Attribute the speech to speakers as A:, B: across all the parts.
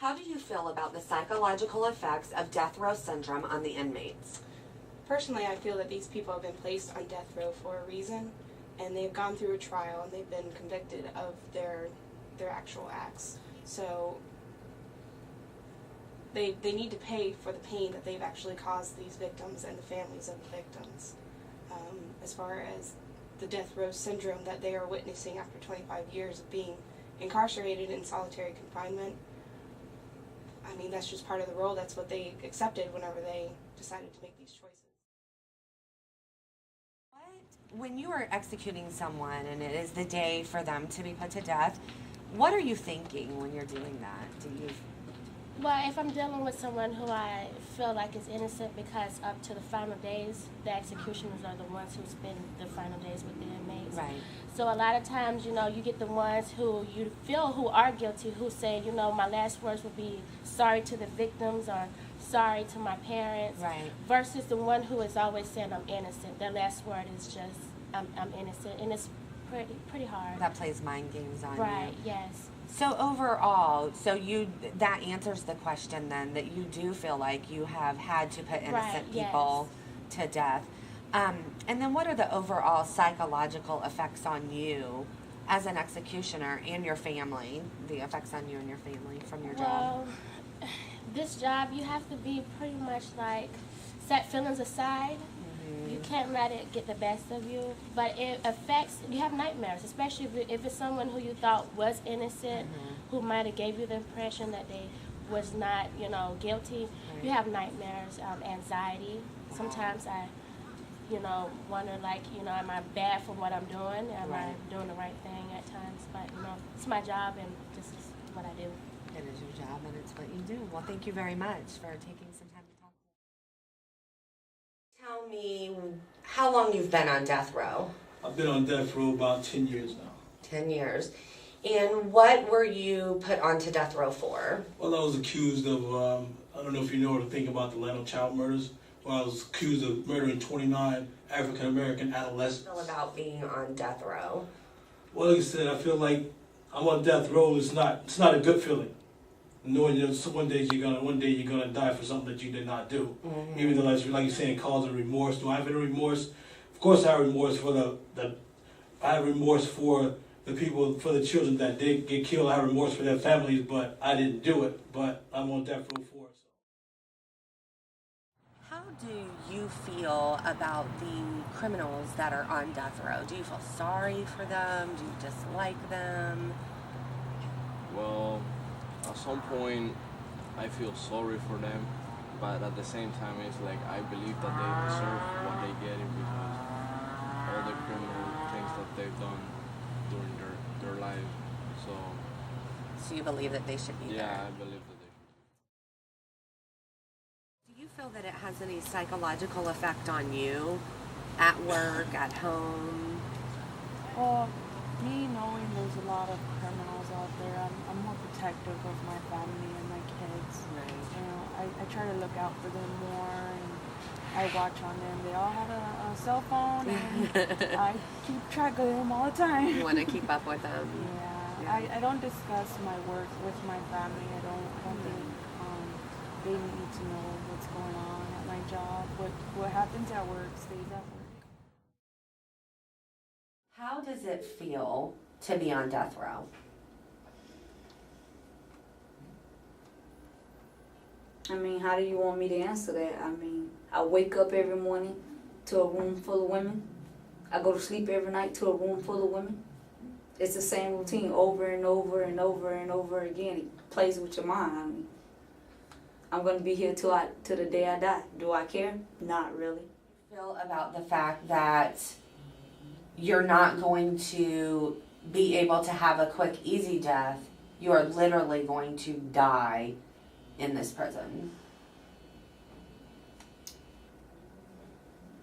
A: How do you feel about the psychological effects of death row syndrome on the inmates?
B: Personally, I feel that these people have been placed on death row for a reason, and they've gone through a trial and they've been convicted of their actual acts. So they need to pay for the pain that they've actually caused these victims and the families of the victims. As far as the death row syndrome that they are witnessing after 25 years of being incarcerated in solitary confinement, I mean, that's just part of the role. That's what they accepted whenever they decided to make these choices.
A: When you are executing someone and it is the day for them to be put to death, what are you thinking when you're doing that? Do you?
C: Well, if I'm dealing with someone who I feel like is innocent, because up to the final days, the executioners are the ones who spend the final days with the inmates.
A: Right.
C: So a lot of times, you get the ones who you feel who are guilty, who say, my last words would be sorry to the victims or sorry to my parents.
A: Right.
C: Versus the one who is always saying I'm innocent. Their last word is just I'm innocent, and it's pretty hard.
A: That plays mind games on you.
C: Right. Yes.
A: So overall, that answers the question then, that you do feel like you have had to put innocent people to death. And then what are the overall psychological effects on you as an executioner and your family, the effects on you and your family from your job?
C: Well, this job, you have to be pretty much like set feelings aside. You can't let it get the best of you, but it affects, you have nightmares, especially if it's someone who you thought was innocent, who might have gave you the impression that they was not, guilty. Right. You have nightmares, anxiety. Wow. Sometimes I, wonder am I bad for what I'm doing? Am I doing the right thing at times? But, it's my job and this is what I do.
A: It is your job and it's what you do. Well, thank you very much for taking some time to talk. Tell me how long you've been on death row.
D: I've been on death row about 10 years now.
A: 10 years. And what were you put onto death row for?
D: Well, I was accused of, I don't know if you know or think about the Atlanta child murders. Well, I was accused of murdering 29 African-American adolescents.
A: Tell about being on death row.
D: Well, like I said, I feel like I'm on death row. It's not a good feeling. Knowing that one day you're gonna die for something that you did not do. Mm-hmm. Even though, like you're saying, causing remorse. Do I have any remorse? Of course, I have remorse for I have remorse for the people, for the children that did get killed. I have remorse for their families, but I didn't do it. But I'm on death row for it. So.
A: How do you feel about the criminals that are on death row? Do you feel sorry for them? Do you dislike them?
E: Well, at some point, I feel sorry for them, but at the same time, it's like I believe that they deserve what they get because all the criminal things that they've done during their life.
A: So you believe that they should be there?
E: Yeah, I believe that they should.
A: Do you feel that it has any psychological effect on you, at work, at home?
F: Well, me knowing there's a lot of criminals out there, I'm more protective of my family and my kids.
A: Right.
F: I try to look out for them more, and I watch on them. They all have a cell phone, and I keep track of them all the time.
A: You want to keep up with them?
F: Yeah. I don't discuss my work with my family. I don't think they need to know what's going on at my job. What happens at work stays at work.
A: How does it feel to be on death row?
G: I mean, how do you want me to answer that? I mean, I wake up every morning to a room full of women. I go to sleep every night to a room full of women. It's the same routine over and over and over and over again. It plays with your mind. I mean, I'm going to be here till the day I die. Do I care? Not really.
A: Feel about the fact that you're not going to be able to have a quick, easy death. You are literally going to die in this prison.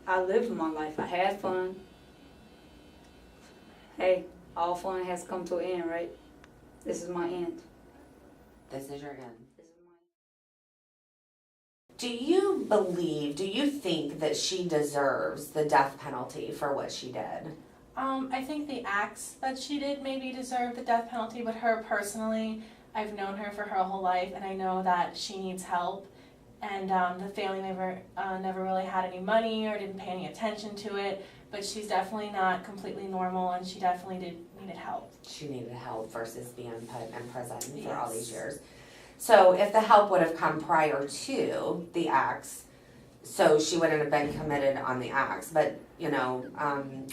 G: I lived my life. I had fun. Hey, all fun has come to an end, right? This is my end.
A: This is your end.
G: This is my
A: Do you think that she deserves the death penalty for what she did?
H: I think the acts that she did maybe deserve the death penalty, but her personally, I've known her for her whole life, and I know that she needs help. And the family never really had any money or didn't pay any attention to it. But she's definitely not completely normal, and she definitely needed help.
A: She needed help versus being put in prison for
H: Yes.
A: all these years. So if the help would have come prior to the acts, so she wouldn't have been committed on the acts, but,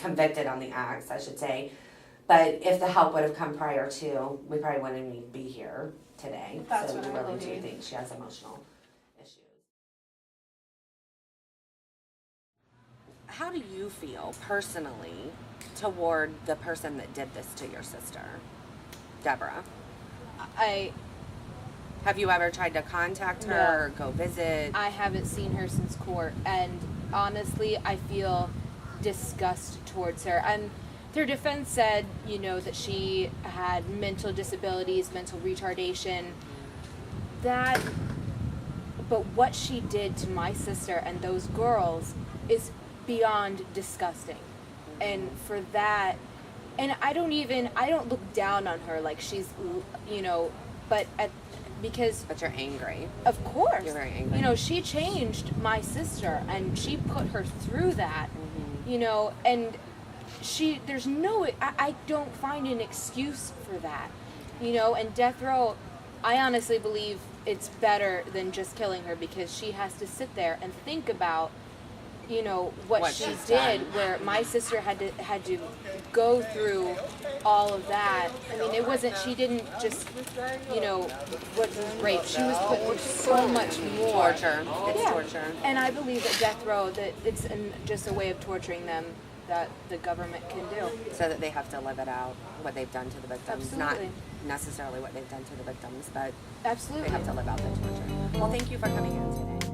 A: convicted on the acts, I should say. But if the help would have come prior to, we probably wouldn't even be here today.
H: That's
A: so
H: what
A: we
H: I
A: really do
H: believe.
A: think she has emotional issues. How do you feel personally toward the person that did this to your sister, Deborah? Have you ever tried to contact her or go visit?
I: I haven't seen her since court, and honestly, I feel disgust towards her. And their defense said, that she had mental disabilities, mental retardation. But what she did to my sister and those girls is beyond disgusting. And for that, and I don't look down on her like she's, But
A: you're angry.
I: Of course.
A: You're very angry.
I: She changed my sister, and she put her through that, and I don't find an excuse for that, and death row, I honestly believe it's better than just killing her, because she has to sit there and think about, what she
A: she's
I: did,
A: done.
I: where my sister had to go through all of that. I mean, it wasn't, she didn't just, what was rape. She was put through so much more.
A: Torture. It's
I: Yeah.
A: torture.
I: And I believe that death row, that it's just a way of torturing them that the government can do.
A: So that they have to live it out, what they've done to the victims.
I: Absolutely.
A: Not necessarily what they've done to the victims, but
I: Absolutely.
A: they have to live out the torture. Well, thank you for coming in today.